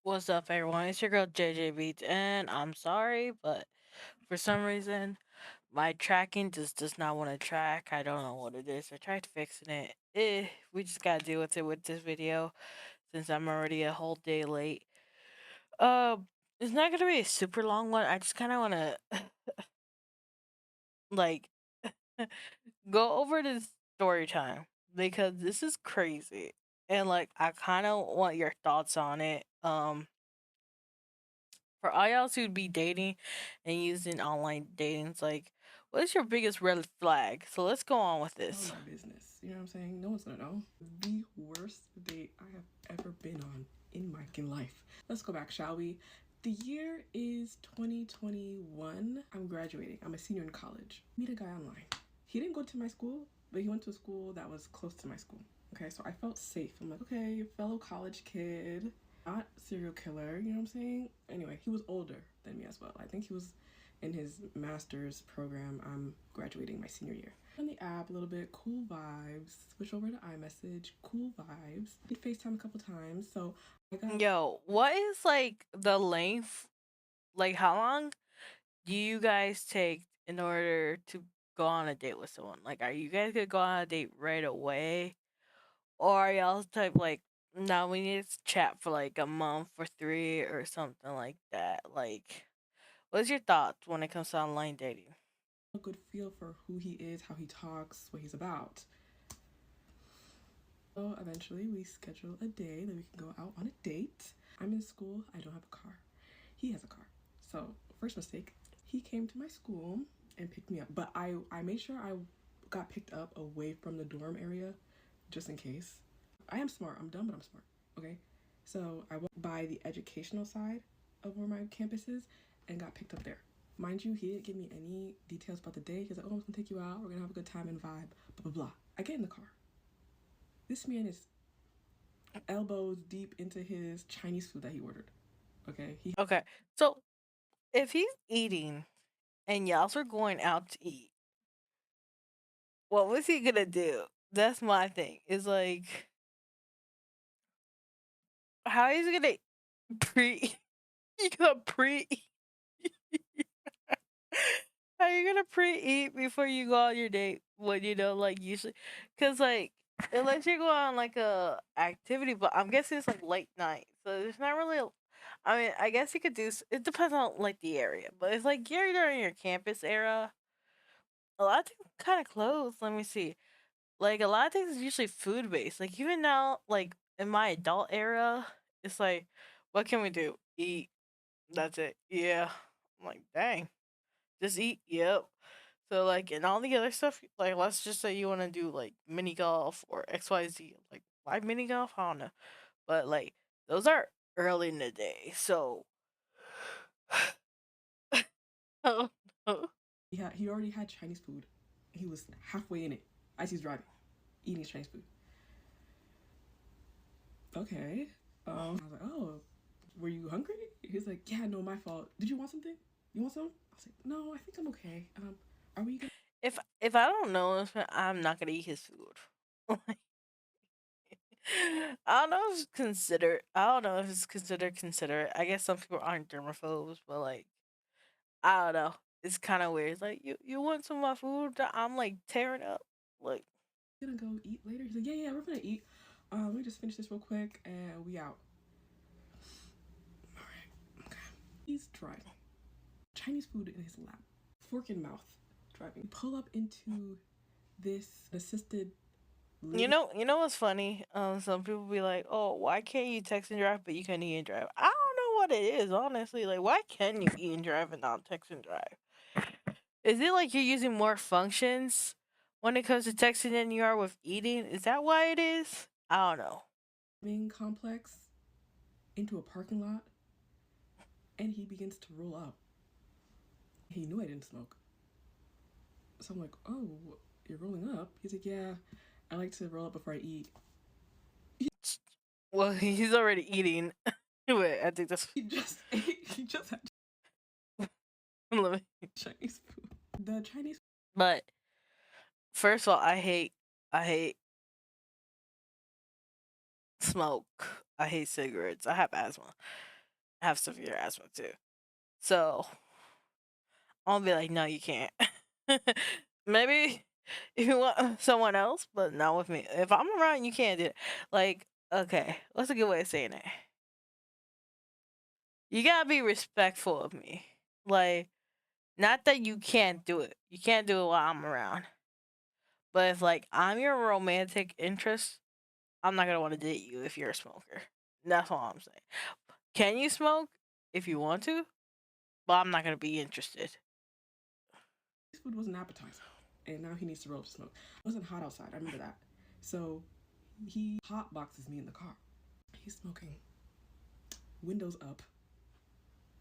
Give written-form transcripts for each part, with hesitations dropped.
What's up, everyone? It's your girl JJ Beats, and I'm sorry, but for some reason, my tracking just does not want to track. I don't know what it is. I tried fixing it. We just gotta deal with it with this video since I'm already a whole day late. It's not gonna be a super long one. I just kind of want to like go over this story time because this is crazy, and like I kind of want your thoughts on it. For all y'all who'd be dating and using online dating, it's like, what is your biggest red flag? So let's go on with this. My business. You know what I'm saying? No one's gonna know. The worst date I have ever been on in my life. Let's go back, shall we? The year is 2021. I'm graduating. I'm a senior in college. Meet a guy online. He didn't go to my school, but he went to a school that was close to my school. Okay, so I felt safe. I'm like, okay, fellow college kid, not serial killer, you know what I'm saying? Anyway, he was older than me as well. I think he was in his master's program. I'm graduating my senior year. On the app a little bit, cool vibes. Switch over to iMessage, cool vibes. We FaceTime a couple times, so I got. Yo, what is like the length? Like, how long do you guys take in order to go on a date with someone? Like, are you guys gonna go on a date right away? Or are y'all type like, no, we need to chat for like a month or three or something like that? Like, what's your thoughts when it comes to online dating? A good feel for who he is, how he talks, what he's about. So eventually we schedule a day that we can go out on a date. I'm in school, I don't have a car. He has a car. So first mistake, he came to my school and picked me up. But I made sure I got picked up away from the dorm area just in case. I am smart. I'm dumb, but I'm smart. Okay? So I went by the educational side of where my campus is and got picked up there. Mind you, he didn't give me any details about the day. He's like, oh, I'm gonna take you out. We're gonna have a good time and vibe, blah, blah, blah. I get in the car. This man is elbows deep into his Chinese food that he ordered. Okay? Okay, so if he's eating and y'all are going out to eat, what was he gonna do? That's my thing. Is like, how is he gonna pre? You gonna pre? How you gonna pre-eat before you go on your date? When you know, like usually, cause like unless you go on like a activity, but I'm guessing it's like late night, so there's not really. I mean, I guess you could do. It depends on like the area, but it's like you're during your campus era. A lot of things kind of close. Let me see. Like a lot of things is usually food based. Like even now, like in my adult era, it's like, what can we do? Eat. That's it. Yeah. I'm like, dang. Just eat. Yep. So like and all the other stuff, like let's just say you want to do like mini golf or XYZ. Like why mini golf? I don't know. But like those are early in the day. So oh no. Yeah, he already had Chinese food. He was halfway in it as he's driving, eating his Chinese food. Okay. I was like, oh, were you hungry? He's like, yeah, no, my fault. Did you want something? You want some? I was like, no, I think I'm okay. Are we gonna? If I don't know this man, I'm not gonna eat his food. I don't know if it's considered. I don't know if it's considered considerate. I guess some people aren't germaphobes, but like I don't know. It's kind of weird. It's like you want some of my food that I'm like tearing up. Like Gonna go eat later? He's like, yeah, yeah, we're gonna eat. Let me just finish this real quick and we out. All right. Okay. He's driving. Chinese food in his lap, fork in mouth, driving. Pull up into this assisted living. you know what's funny? Some people be like, "Oh, why can't you text and drive, but you can eat and drive?" I don't know what it is, honestly. Like, why can you eat and drive and not text and drive? Is it like you're using more functions when it comes to texting than you are with eating? Is that why it is? I don't know. Complex into a parking lot, and he begins to roll up. He knew I didn't smoke, so I'm like, "Oh, you're rolling up?" He's like, "Yeah, I like to roll up before I eat." Well, he's already eating. Wait, I think that's. He just ate. He just had Let me- Chinese food. The Chinese. But first of all, I hate smoke. I hate cigarettes. I have asthma. have severe asthma too. So I'll be like, no, you can't. Maybe if you want someone else, but not with me. If I'm around, you can't do it. Like, okay, what's a good way of saying it? You gotta be respectful of me. Like, not that you can't do it. You can't do it while I'm around. But if like I'm your romantic interest, I'm not gonna want to date you if you're a smoker. That's all I'm saying. Can you smoke if you want to? But I'm not gonna be interested. This food was an appetizer, and now he needs to roll up smoke. It wasn't hot outside. I remember that. So he hot boxes me in the car. He's smoking, windows up,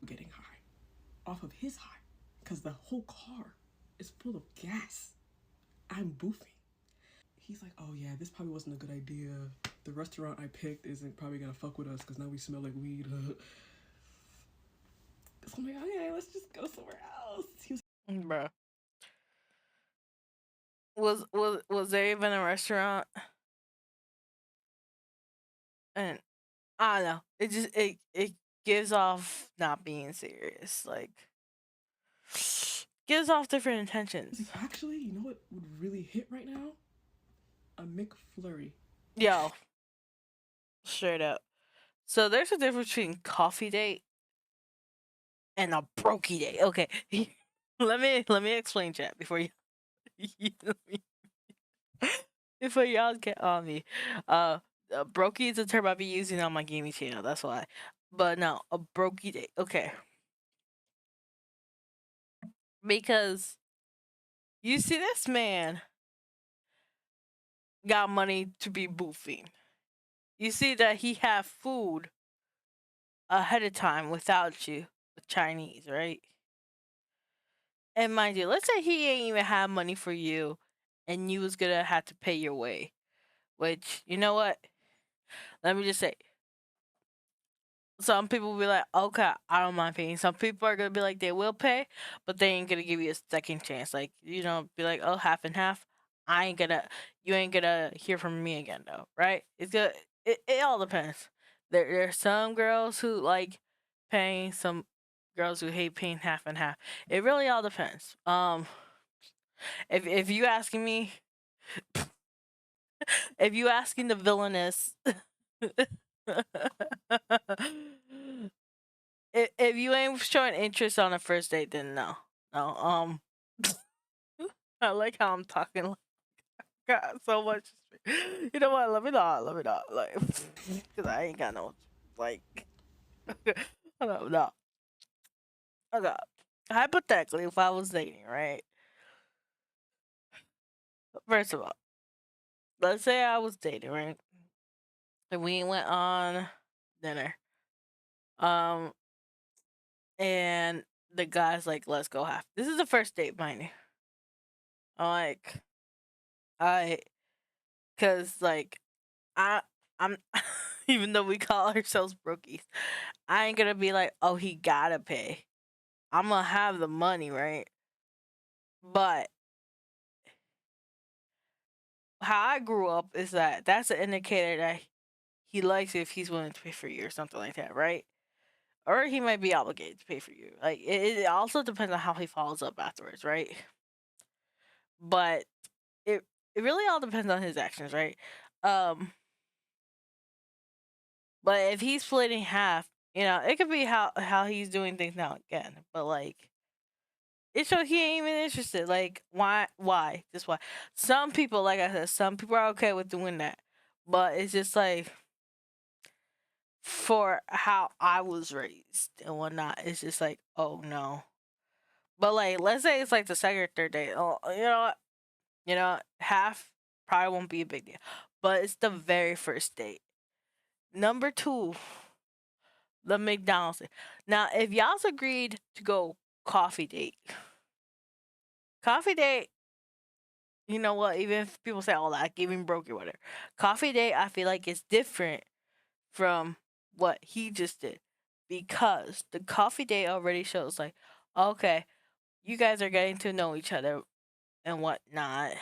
getting high off of his high, because the whole car is full of gas. I'm boofing. He's like, oh yeah, this probably wasn't a good idea. The restaurant I picked isn't probably gonna fuck with us because now we smell like weed. So I'm like, okay, let's just go somewhere else. He was Bro, was there even a restaurant? And I don't know. It just it gives off not being serious. Like gives off different intentions. like, actually, you know what would really hit right now? A McFlurry. Yo, straight up. So there's a difference between coffee date and a brokey date. Okay. let me explain, chat, before you before y'all get on me. Brokey is a term I'll be using on my gaming channel. That's why. But no, a brokey date. Okay. Because you see, this man got money to be boofing. You see that he have food ahead of time without you with Chinese, right? And mind you, let's say he ain't even have money for you, and you was gonna have to pay your way. Which, you know what? Let me just say, some people will be like, okay, I don't mind paying. Some people are gonna be like, they will pay, but they ain't gonna give you a second chance. Like, be like, oh, half and half. You ain't gonna hear from me again, though, right? It all depends. There's some girls who like paying, some girls who hate paying half and half. It really all depends. If you asking me, if you asking the villainous, if you ain't showing interest on a first date, then no, no. I like how I'm talking. Like, got so much. You know what? Let me not. Like, because I ain't got no like. No, no. Okay. Hypothetically, if I was dating, right? First of all, let's say I was dating, right? And we went on dinner. Um, and the guy's like, "Let's go half." This is the first date, mind you. I'm like, I, cause like I'm even though we call ourselves brookies, I ain't gonna be like, oh, he gotta pay. I'm gonna have the money, right? But how I grew up is that that's an indicator that he likes you if he's willing to pay for you or something like that, right? Or he might be obligated to pay for you. Like it also depends on how he follows up afterwards, right? But it really all depends on his actions, right? Um, but if he's splitting half, it could be how he's doing things now again. But like it shows he ain't even interested. Like why? Why? Just why? Some people, like I said, some people are okay with doing that, but it's just like for how I was raised and whatnot. It's just like, oh no. But like, let's say it's like the second or third date. Oh, you know what? Half probably won't be a big deal, but it's the very first date. Number two, the McDonald's. Now, if y'all's agreed to go coffee date, coffee date, you know what? Even if people say all that, giving broke or whatever, coffee date, I feel like it's different from what he just did because the coffee date already shows like, okay, you guys are getting to know each other and whatnot.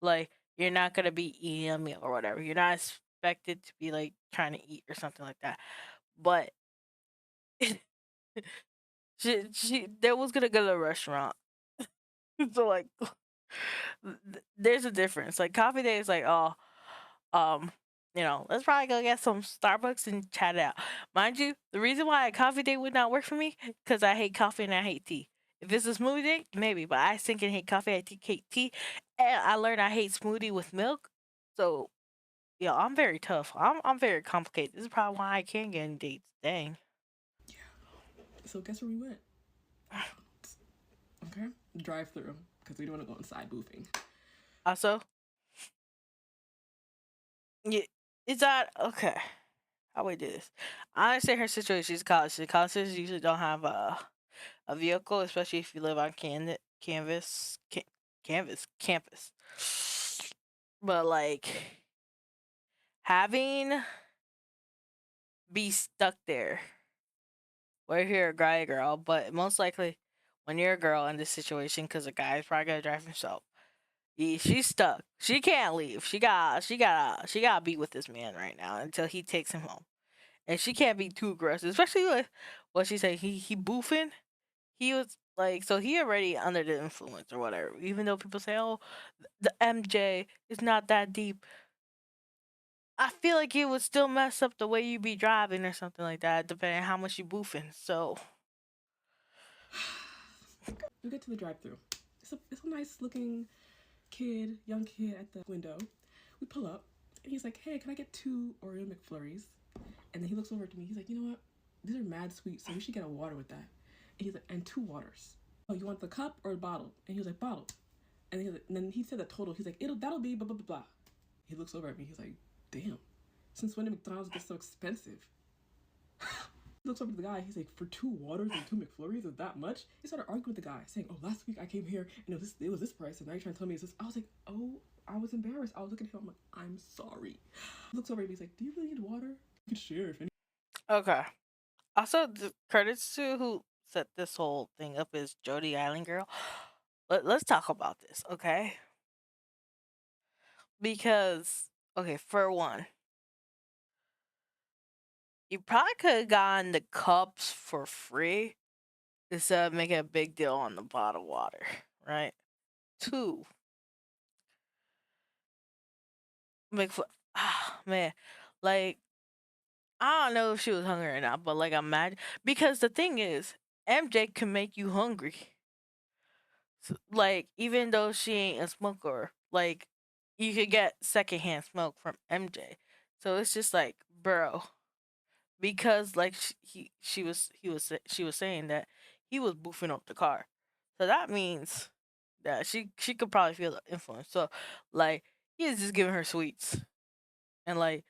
Like, you're not gonna be eating a meal or whatever. You're not expected to be like trying to eat or something like that. But She they was gonna go to a restaurant. So like there's a difference. Like coffee day is like, oh, um, let's probably go get some Starbucks and chat it out. Mind you, the reason why a coffee day would not work for me because I hate coffee and I hate tea. If it's a smoothie day, maybe, but I think and hate coffee, I hate tea, and I learned I hate smoothie with milk. So yeah, I'm very tough. I'm very complicated. This is probably why I can't get any dates. Dang. Yeah. So guess where we went? McDonald's. Okay. Drive through because we don't want to go inside boofing. Also, yeah, is that okay? How we do this? I understand her situation. She's college. The college students usually don't have a vehicle, especially if you live on campus. But like having be stuck there, whether you're a guy or girl, but most likely when you're a girl in this situation, because a guy is probably gonna drive himself. She's stuck. She can't leave. She gotta be with this man right now until he takes him home. And she can't be too aggressive, especially with what she said. He boofing. He was like, so he already under the influence or whatever. Even though people say, oh, the MJ is not that deep. I feel like it would still mess up the way you be driving or something like that, depending on how much you boofing. So We get to the drive-through. It's a nice looking young kid at the window. We pull up, and he's like, "Hey, can I get 2 Oreo McFlurries?" And then he looks over to me. He's like, "You know what? These are mad sweet, so we should get a water with that." And he's like, "And 2 waters. Oh, you want the cup or the bottle?" And he was like, "Bottle." And then he said the total. He's like, "That'll be blah blah blah blah." He looks over at me. He's like, "Damn, since when did McDonald's get so expensive?" He looks over to the guy. He's like, "For 2 waters and 2 McFlurries is that much?" He started arguing with the guy, saying, "Oh, last week I came here and it was this price, and now you're trying to tell me it's this." I was like, "Oh." I was embarrassed. I was looking at him. I'm like, "I'm sorry." He looks over at me. He's like, "Do you really need water? You can share if any." okay. Also, the credits to who set this whole thing up is Jody Island Girl. Let's talk about this, okay? Because okay, for one, you probably could have gotten the cups for free instead of making a big deal on the bottled water, right? Two, make for man, like I don't know if she was hungry or not, but like I'm mad because the thing is, MJ can make you hungry. So, like even though she ain't a smoker, like you could get secondhand smoke from MJ. So it's just like, bro, because like she was saying that he was boofing up the car, so that means that she could probably feel the influence. So like he is just giving her sweets, and like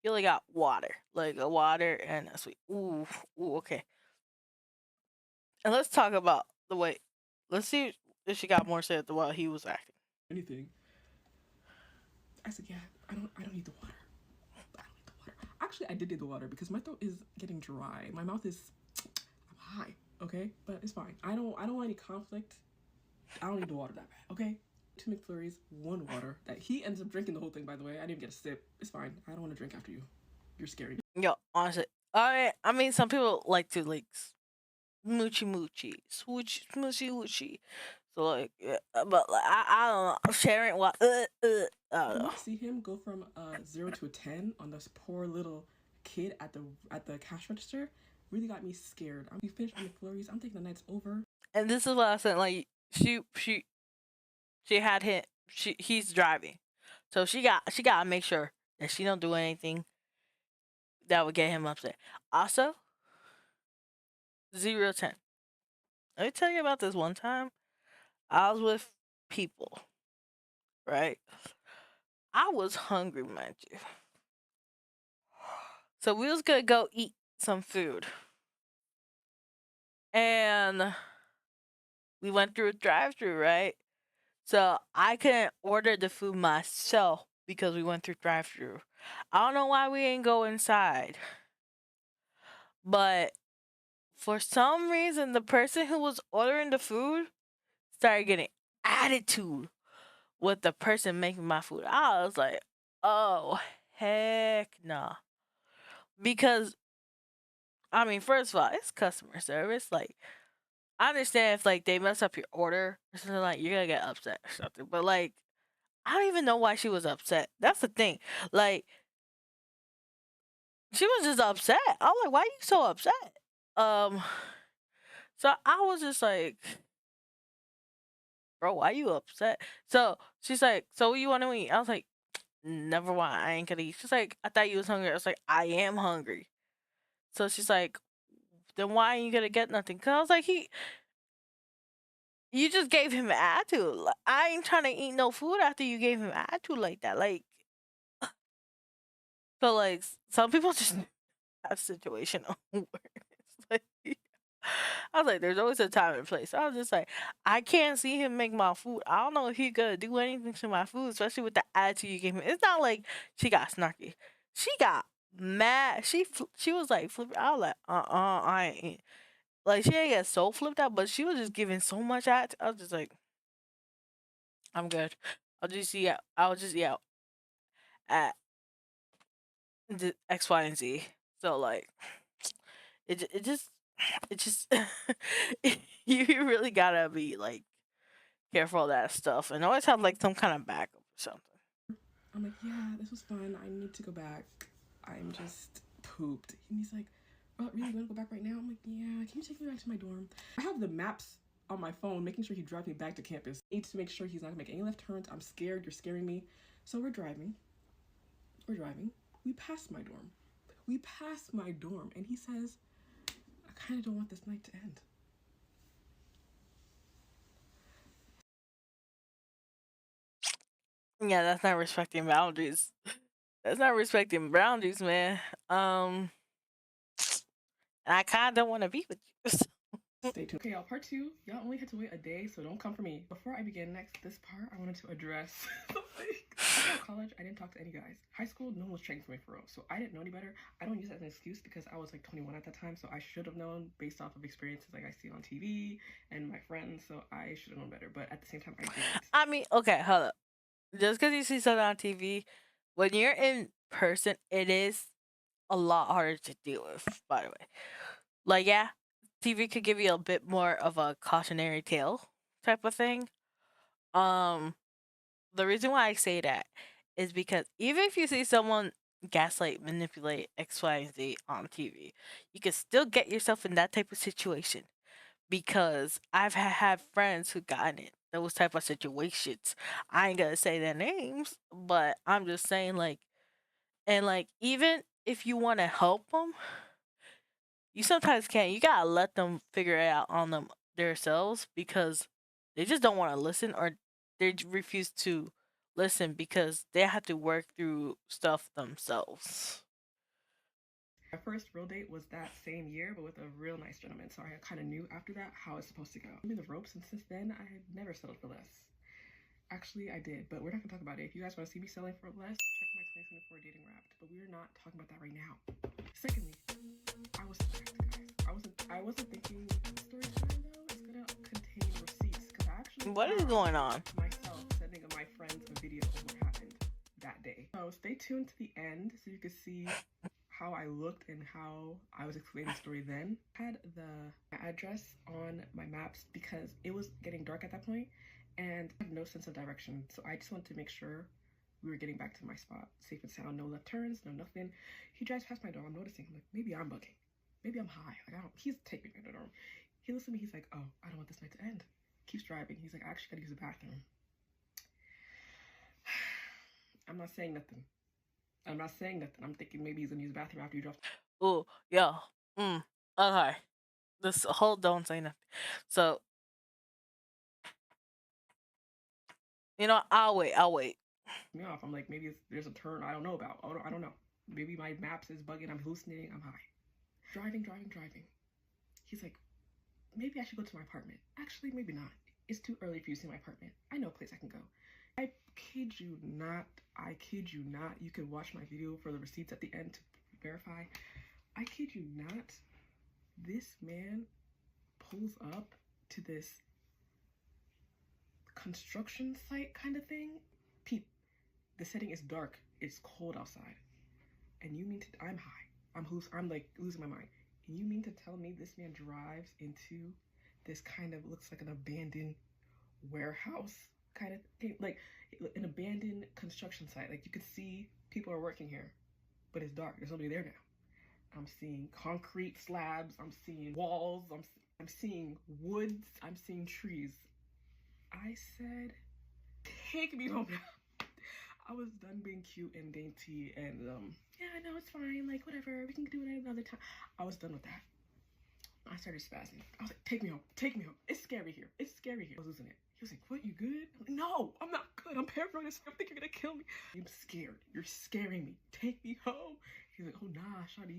he only got water, like a water and a sweet. Ooh, okay. And let's talk about the way. Let's see if she got more said while he was acting. anything. I said, "Yeah, I don't need the water. I don't need the water." Actually, I did need the water because my throat is getting dry. My mouth is, I'm high. Okay, but it's fine. I don't want any conflict. I don't need the water that bad. Okay. 2 McFlurries, 1 water. That he ends up drinking the whole thing. By the way, I didn't even get a sip. It's fine. I don't want to drink after you. You're scary. Yo, honestly, I mean, some people like to like moochie moochie, swoochie smoochy woochy. So like, yeah, but like, I don't know, sharing what I don't For me know. to see him go from a 0 to a 10 on this poor little kid at the cash register really got me scared. We finished on McFlurries. I'm thinking the night's over. And this is what I said. Like she had him. He's driving, so she gotta make sure that she don't do anything that would get him upset. Also, 0 to 10. Let me tell you about this one time. I was with people, right? I was hungry, mind you. So we was gonna go eat some food. And we went through a drive through, right? So I couldn't order the food myself because we went through drive through. I don't know why we didn't go inside. But for some reason the person who was ordering the food started getting attitude with the person making my food. I was like, oh heck nah. Because I mean, first of all, it's customer service. Like, I understand if like they mess up your order or something, like you're gonna get upset or something. But like, I don't even know why she was upset. That's the thing. Like, she was just upset. I'm like, why are you so upset? Um, so I was just like, bro, why you upset? So she's like, so what you want to eat? I was like, never mind, I ain't gonna eat. She's like, I thought you was hungry. I was like, I am hungry. So she's like, then why ain't you gonna get nothing? Cause I was like, you just gave him attitude. Like, I ain't trying to eat no food after you gave him attitude like that. Like, so like some people just have situational awareness. Like, I was like, there's always a time and place. I was just like, I can't see him make my food. I don't know if he gonna do anything to my food, especially with the attitude you gave him. It's not like she got snarky. She got mad. She was like flipping. I was like, I ain't. Like she ain't get so flipped out, but she was just giving so much attitude. I was just like, I'm good. I'll just see out. I'll just see out at the X, Y, and Z. So like, it just it just you really gotta be like careful of that stuff and always have like some kind of backup or something. I'm like, yeah, this was fun. I need to go back. I'm just pooped. And he's like, oh, really? You want to go back right now? I'm like, yeah, can you take me back to my dorm? I have the maps on my phone, making sure he drives me back to campus. I need to make sure he's not gonna make any left turns. I'm scared. You're scaring me. So we're driving. We're driving. We pass my dorm. We pass my dorm. And he says, I kind of don't want this night to end. Yeah, that's not respecting boundaries. That's not respecting boundaries, man. And I kind of don't want to be with you. Stay tuned. Okay, y'all, part two. Y'all only had to wait a day, so don't come for me. Before I begin this part, I wanted to address something. After college, I didn't talk to any guys. High school, no one was checking for me for real, so I didn't know any better. I don't use that as an excuse because I was like 21 at that time, so I should have known based off of experiences like I see on TV and my friends, so I should have known better, but at the same time, I didn't. I mean, okay, hold up. Just because you see something on TV, when you're in person, it is a lot harder to deal with, by the way. Like, yeah, TV could give you a bit more of a cautionary tale type of thing. Um, the reason why I say that is because even if you see someone gaslight, manipulate X, Y, and Z on TV, you can still get yourself in that type of situation. Because I've had friends who got in those type of situations. I ain't gonna say their names, but I'm just saying like, and like even if you want to help them, you sometimes can't. You gotta let them figure it out on them themselves because they just don't want to listen or they refuse to listen because they have to work through stuff themselves. My first real date was that same year, but with a real nice gentleman, so I kind of knew after that how it's supposed to go. I mean the ropes, and since then, I had never settled for less. Actually, I did, but we're not gonna talk about it. If you guys want to see me selling for less, check my 2024 dating wrapped. But we're not talking about that right now. Secondly, I was fact, guys. I wasn't thinking story time though is gonna contain receipts because I actually What is going on? myself sending my friends a video of what happened that day. So stay tuned to the end so you can see how I looked and how I was explaining the story then. I had my address on my maps because it was getting dark at that point and I have no sense of direction. So I just wanted to make sure we were getting back to my spot. Safe and sound, no left turns, no nothing. He drives past my door. I'm noticing, I'm like, maybe I'm bugging. Maybe I'm high. Like, I don't, he's taking me to the dorm. He looks at me, he's like, oh, I don't want this night to end. Keeps driving. He's like, I actually gotta use the bathroom. I'm not saying nothing. I'm not saying nothing. I'm thinking maybe he's gonna use the bathroom after you drop. Oh, yeah. Okay. This whole don't say nothing. So, you know, I'll wait. I'll wait. Me off. I'm like, maybe there's a turn I don't know about. I don't know. Maybe my maps is bugging. I'm hallucinating. I'm high. Driving. He's like, maybe I should go to my apartment. Actually, maybe not. It's too early for you to see my apartment. I know a place I can go. I kid you not. I kid you not. You can watch my video for the receipts at the end to verify. I kid you not. This man pulls up to this construction site kind of thing. Peep, the setting is dark. It's cold outside. And you mean to, I'm high. I'm like losing my mind. You mean to tell me this man drives into this kind of looks like an abandoned warehouse kind of thing, like an abandoned construction site? Like you could see people are working here, but it's dark. There's nobody there now. I'm seeing concrete slabs. I'm seeing walls. I'm seeing woods. I'm seeing trees. I said, take me home now. I was done being cute and dainty and yeah, I know it's fine. Like whatever, we can do it another time. I was done with that. I started spazzing. I was like, take me home, take me home. It's scary here. It's scary here. I was losing it. He was like, what, you good? I'm like, no, I'm not good. I'm paranoid. I think you're gonna kill me. I'm scared. You're scaring me. Take me home. He's like, oh nah, Shawty,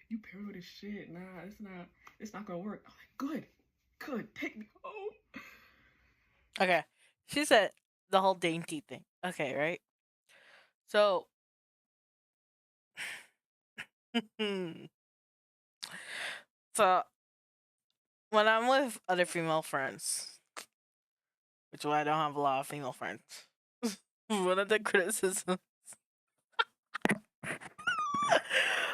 you paranoid as shit. Nah, it's not gonna work. I'm like, good, take me home. Okay. She said the whole dainty thing. Okay, right? So so when I'm with other female friends, which is why I don't have a lot of female friends, one of the criticisms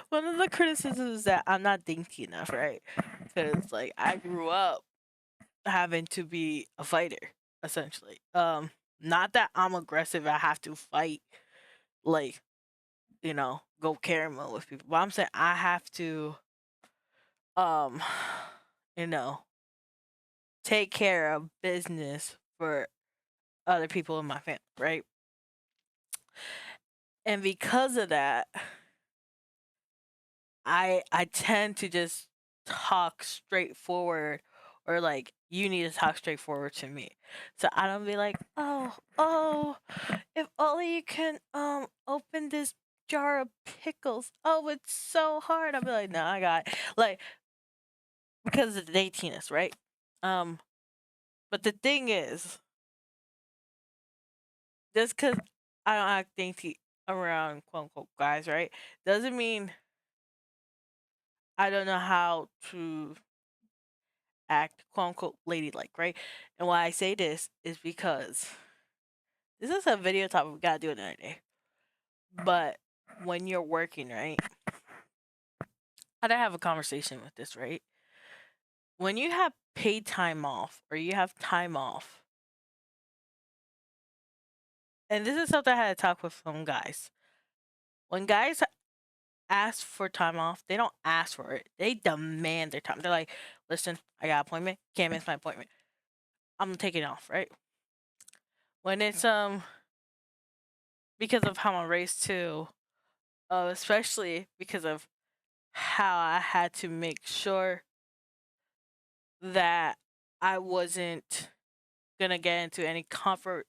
one of the criticisms is that I'm not dainty enough, right? Because like I grew up having to be a fighter, essentially. Not that I'm aggressive, I have to fight, like, go carry mode with people. But I'm saying I have to um you know, take care of business for other people in my family, right? And because of that, I tend to just talk straightforward, or like you need to talk straightforward to me. So I don't be like, oh, if only you can open this jar of pickles. Oh, it's so hard. I'll be like, no, I got it. Like, because of the daintiness, right? Um, but the thing is, just because I don't act dainty around quote unquote guys, right? Doesn't mean I don't know how to act quote unquote ladylike, right? And why I say this is because this is a video topic we gotta do another day. But when you're working, right? I had to have a conversation with this, right? When you have paid time off or you have time off, and this is something I had to talk with some guys. When guys ask for time off, they don't ask for it. They demand their time. They're like, listen, I got an appointment, can't miss my appointment. I'm taking off, right? When it's because of how I'm raised too, especially because of how I had to make sure that I wasn't gonna get into any comfort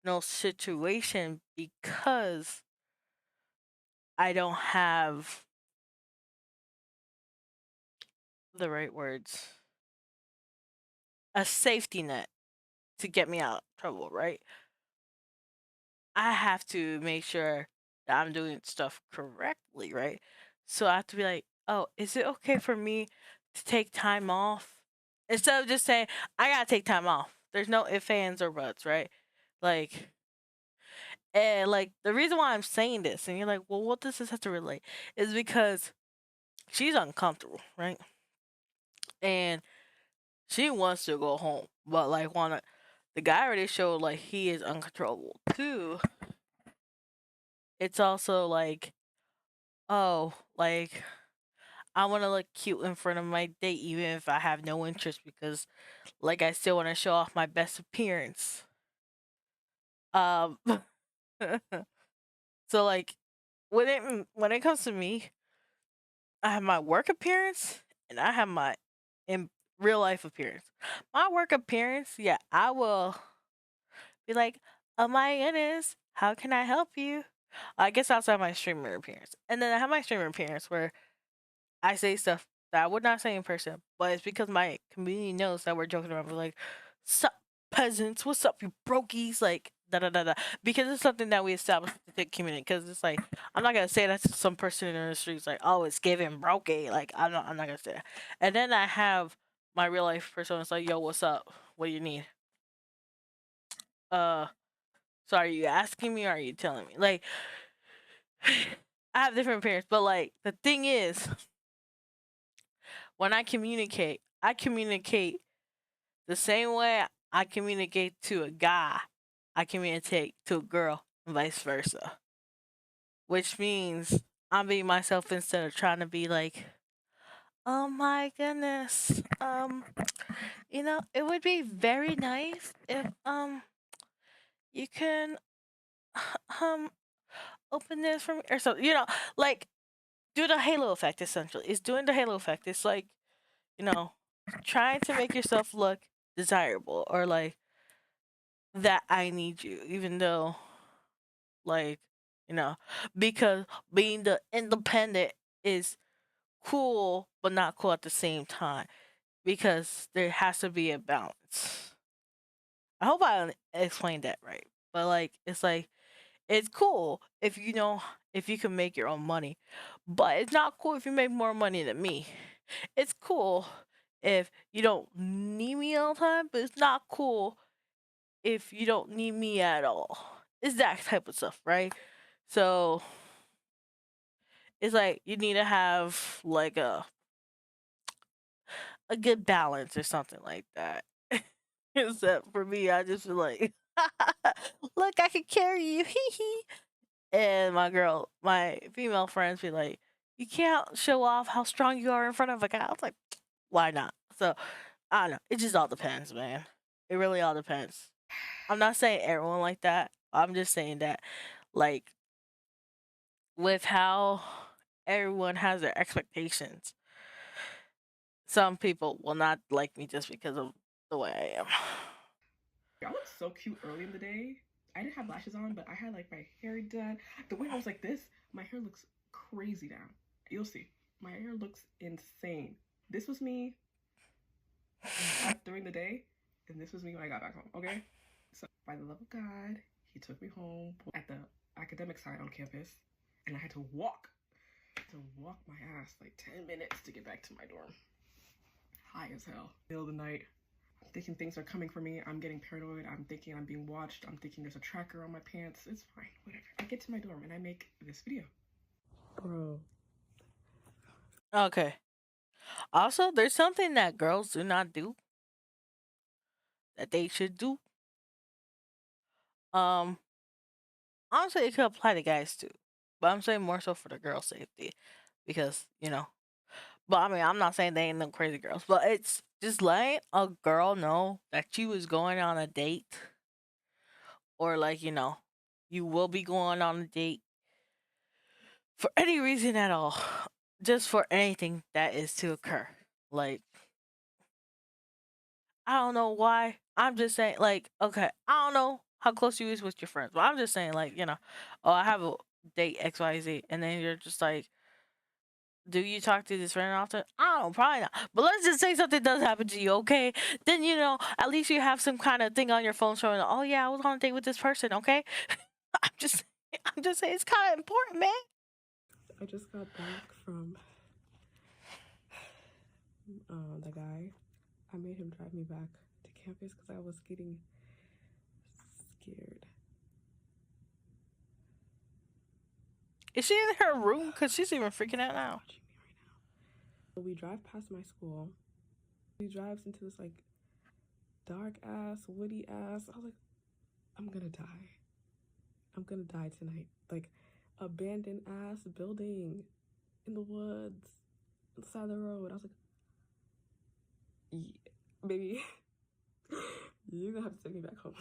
no situation because I don't have the right words, a safety net to get me out of trouble, right? I have to make sure that I'm doing stuff correctly, right? So I have to be like, oh, is it okay for me to take time off? Instead of just saying, I gotta take time off. There's no ifs, ands, or buts, right? Like, and like the reason why I'm saying this, and you're like, well, what does this have to relate? Is because she's uncomfortable, right? And she wants to go home, but like wanna the guy already showed like he is uncontrollable too. It's also like, oh, like I want to look cute in front of my date, even if I have no interest, because like I still want to show off my best appearance. Um, so like when it comes to me, I have my work appearance and I have my in real life appearance. My work appearance, yeah, I will be like, oh my goodness, how can I help you? I guess I also have my streamer appearance. And then I have my streamer appearance where I say stuff that I would not say in person, but it's because my community knows that we're joking around. We're like, sup, peasants, what's up, you brokies? Like, da da da da. Because it's something that we established with the community. Because it's like, I'm not going to say that to some person in the streets, like, oh, it's giving brokey. Like, I'm not going to say that. And then I have my real life persona. It's like, yo, what's up? What do you need? Uh, so are you asking me or are you telling me? Like, I have different appearance, but like, the thing is, when I communicate the same way I communicate to a guy, I communicate to a girl, and vice versa. Which means I'm being myself instead of trying to be like, oh my goodness, it would be very nice if you can um open this for me or so, like do the halo effect. Essentially, it's doing the halo effect. It's like, you know, trying to make yourself look desirable, or like that I need you, even though, like, you know, because being the independent is cool, but not cool at the same time, because there has to be a balance. I hope I explained that right. But like, it's like, it's cool if if you can make your own money, but it's not cool if you make more money than me. It's cool if you don't need me all the time, but it's not cool if you don't need me at all. It's that type of stuff, right? So it's like you need to have like a good balance or something like that. Except for me, I just feel like, look, I can carry you, hee hee. And my female friends be like, you can't show off how strong you are in front of a guy. I was like, why not? So I don't know. It just all depends, man. It really all depends. I'm not saying everyone like that. I'm just saying that, like, with how everyone has their expectations, some people will not like me just because of the way I am. I looked so cute early in the day. I didn't have lashes on, but I had like my hair done. The way I was like this, my hair looks crazy now. You'll see. My hair looks insane. This was me during the day, and this was me when I got back home, okay? So, by the love of God, he took me home at the academic side on campus, and I had to walk my ass like 10 minutes to get back to my dorm. High as hell. Middle of the night, I'm thinking things are coming for me. I'm getting paranoid. I'm thinking I'm being watched. I'm thinking there's a tracker on my pants. It's fine, whatever. I get to my dorm and I make this video. Bro. Okay. Also, there's something that girls do not do that they should do. Um, Honestly, it could apply to guys too, but I'm saying more so for the girl safety, because But I mean, I'm not saying they ain't no crazy girls, but it's just letting a girl know that she was going on a date, or like, you will be going on a date for any reason at all, just for anything that is to occur. Like, I don't know why. I'm just saying, like, okay, I don't know how close you is with your friends, but I'm just saying, like, oh, I have a date XYZ, and then you're just like, do you talk to this friend often? I don't know, probably not. But let's just say something does happen to you, okay? Then at least you have some kind of thing on your phone showing, oh yeah, I was on a date with this person, okay? I'm just, I'm just saying it's kind of important, man. I just got back from the guy. I made him drive me back to campus because I was getting scared. Is she in her room? Cause she's even freaking out now. Watching me right now. So we drive past my school. He drives into this like dark ass, woody ass. I was like, I'm gonna die. I'm gonna die tonight. Like, abandoned ass building in the woods, on the side of the road. I was like, yeah, baby, you're gonna have to take me back home.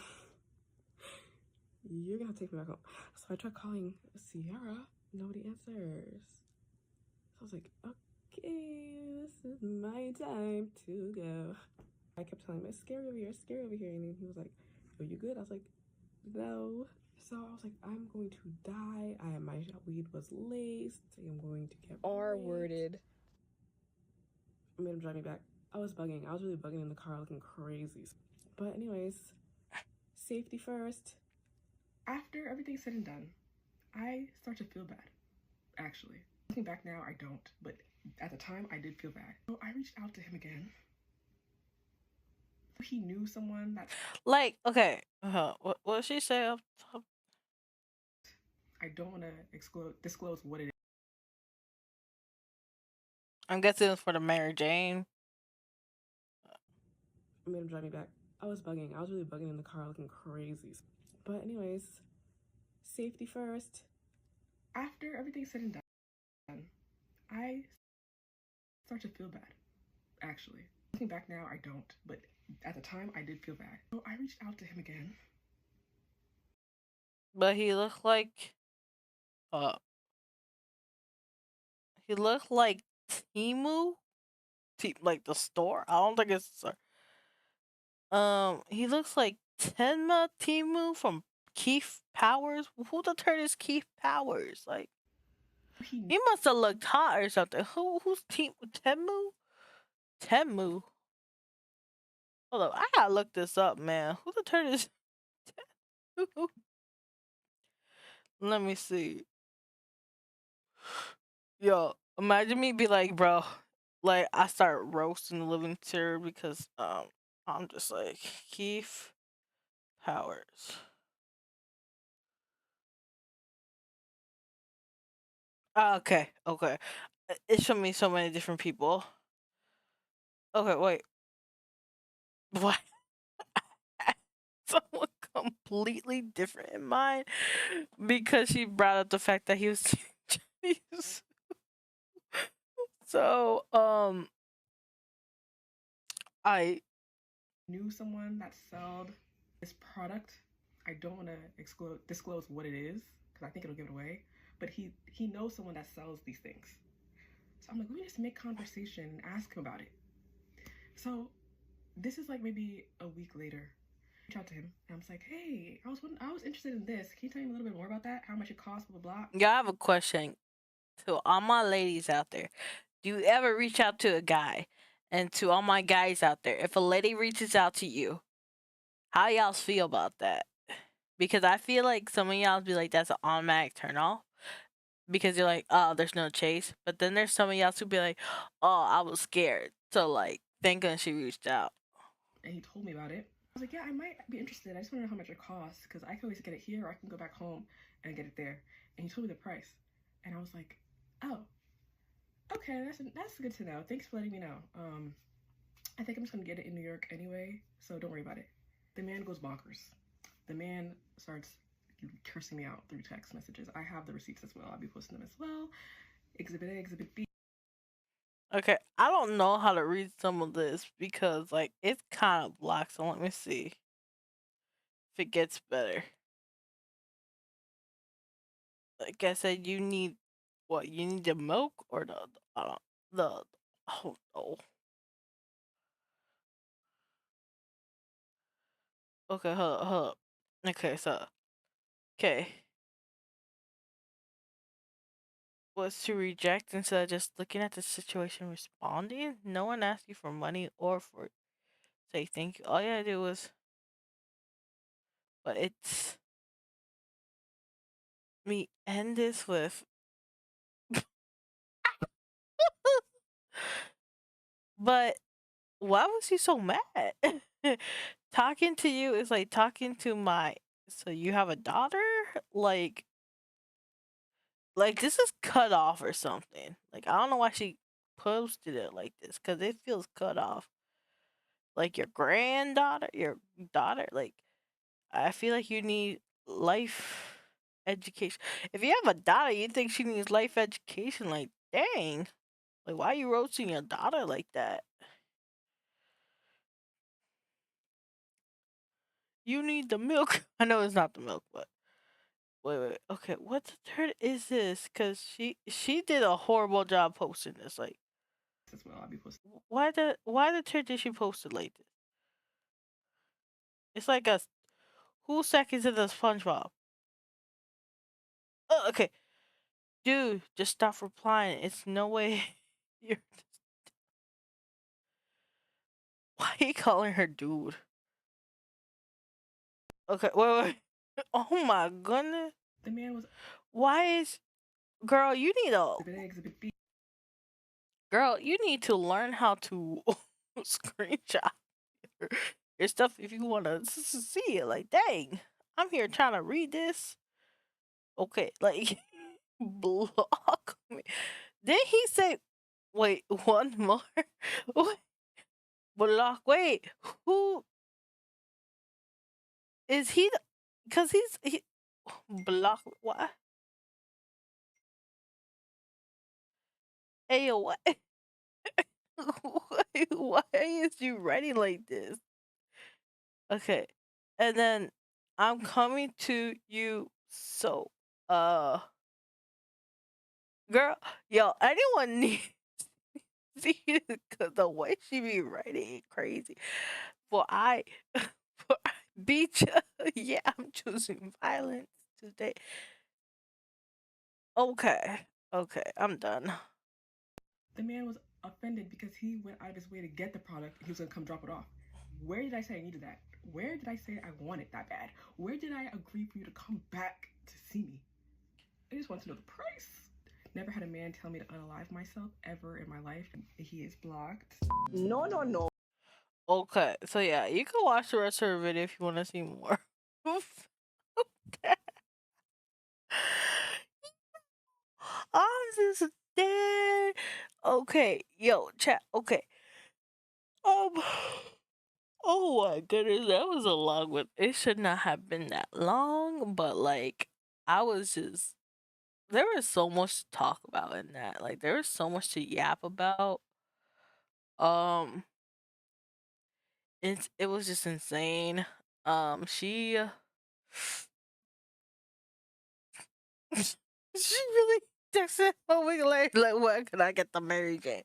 You're gonna have to take me back home. So I tried calling Sierra. Nobody answers. So I was like, okay, this is my time to go. I kept telling him, it's scary over here, it's scary over here. And then he was like, are you good? I was like, no. So I was like, I'm going to die. My weed was laced. I'm going to get R-worded. I made him drive me back. I was bugging. I was really bugging in the car, looking crazy. But anyways, safety first. After everything's said and done, I start to feel bad. Actually, looking back now, I don't. But at the time, I did feel bad. So I reached out to him again. He knew someone that, Like, okay, what did she say up top? I don't want to disclose what it is. I'm guessing it's for the Mary Jane. I made him drive me back. I was bugging. I was really bugging in the car looking crazy. But anyways, safety first. After everything's said and done, I start to feel bad, actually. Looking back now, I don't, but at the time, I did feel bad. So I reached out to him again. But uh he looked like Timu, like the store. I don't think it's he looks like Tenma Timu from Keith Powers. Who the turn is Keith Powers? Like he must have looked hot or something. Who's Tenmu? Tenmu. Hold up, I gotta look this up, man. Who the turn is Tenmu? Let me see. Yo, imagine me be like, bro, like I start roasting the living chair because I'm just like Keith Powers. Okay, okay. It showed me so many different people. Okay, wait. What? Someone completely different in mind because she brought up the fact that he was Chinese. So, I knew someone that sold this product. I don't want to disclose what it is because I think it'll give it away. But he knows someone that sells these things. So I'm like, let me just make conversation and ask him about it. So this is like maybe a week later. I reach out to him and I was like, hey, I was interested in this. Can you tell me a little bit more about that? How much it costs? Blah blah blah. Yeah, I have a question to all my ladies out there. Do you ever reach out to a guy? And to all my guys out there, if a lady reaches out to you, how y'all feel about that? Because I feel like some of y'all be like, that's an automatic turn off. Because you're like, oh, there's no chase. But then there's some of y'all who be like, oh, I was scared. So, like, thinking she reached out. And he told me about it. I was like, yeah, I might be interested. I just want to know how much it costs because I can always get it here or I can go back home and get it there. And he told me the price. And I was like, oh, okay, that's good to know. Thanks for letting me know. I think I'm just gonna get it in New York anyway, so don't worry about it. The man goes bonkers. The man starts cursing me out through text messages. I have the receipts as well. I'll be posting them as well. Exhibit A, Exhibit B. Okay, I don't know how to read some of this because like it's kind of blocked. So let me see if it gets better. Like I said, you need what? You need the milk or the oh no. Okay, hold up. Okay, so okay. Was to reject instead of just looking at the situation responding. No one asked you for money or for say thank you. All you had to do was but it's me end this with but why was he so mad? Talking to you is like talking to my so you have a daughter? Like this is cut off or something. Like I don't know why she posted it like this because it feels cut off. Like your granddaughter, your daughter, like I feel like you need life education. If you have a daughter, you think she needs life education. Like, dang. Like, why are you roasting your daughter like that? You need the milk. I know it's not the milk, but wait. Okay, what the turn is this? Cause she did a horrible job posting this. Like, as well, I'll be posting. Why the turn did she post it like this? It's like a who seconds in the SpongeBob. Oh, okay, dude, just stop replying. It's no way you're. Why are you calling her dude? Okay, wait. Oh my goodness. The man was. Why is. Girl, you need a. Girl, you need to learn how to screenshot your stuff if you want to see it. Like, dang, I'm here trying to read this. Okay, like, block me. Then he say, Wait, one more. Wait, block. Wait, who is he? Cause he block. What? Hey, what? Why is you writing like this? Okay, and then I'm coming to you. So, uh, girl, yo, anyone needs see the way she be writing it crazy. For I, for I beat you. Yeah, I'm choosing violence today. Okay, okay, I'm done. The man was offended because he went out of his way to get the product and he was gonna come drop it off. Where did I say I needed that? Where did I say I want it that bad? Where did I agree for you to come back to see me? I just want to know the price. Never had a man tell me to unalive myself ever in my life. He is blocked. No, no, no. Okay, so yeah, you can watch the rest of her video if you want to see more. I'm just dead. Okay, yo, chat. Okay. Um. Oh my goodness, that was a long one. It should not have been that long, but like, I was just there was so much to talk about in that. Like, there was so much to yap about. Um, it was just insane. She she really texted a week later, like, where can I get the Mary Jane?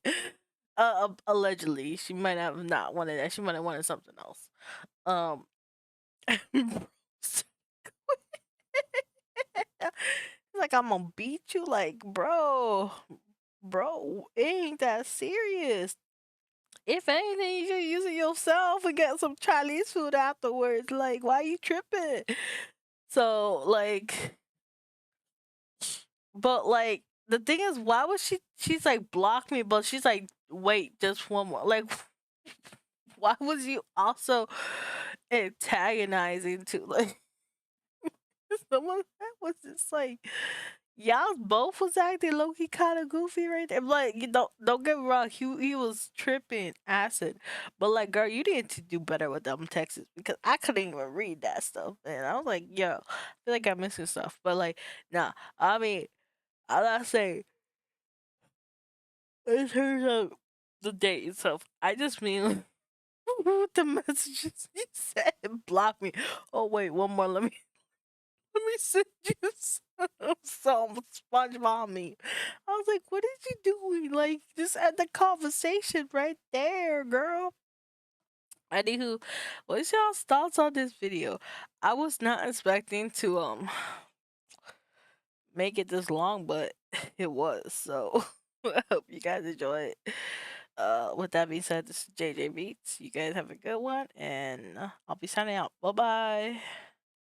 Allegedly, she might have not wanted that. She might have wanted something else. Um, like, I'm gonna beat you, like, bro, it ain't that serious. If anything, you should use it yourself and get some Chinese food afterwards. Like, why you tripping? So, like, but like, the thing is, why was she's like, block me, but she's like, wait, just one more. Like, why was you also antagonizing to, like, someone that was just like, y'all both was acting low key kind of goofy right there. Like, you don't get me wrong, he was tripping acid, but like, girl, you need to do better with them texts because I couldn't even read that stuff, and I was like, yo, I feel like I'm missing stuff, but like, nah, I mean, I'm not saying in terms of the date itself. I just mean the messages he said block me. Oh wait, one more. Let me send you some SpongeBob meme. I was like, what is you doing? Like, just end the conversation right there, girl. Anywho, what's y'all's thoughts on this video? I was not expecting to make it this long, but it was. So I hope you guys enjoy it. With that being said, this is JJ Beats. You guys have a good one, and I'll be signing out. Bye bye.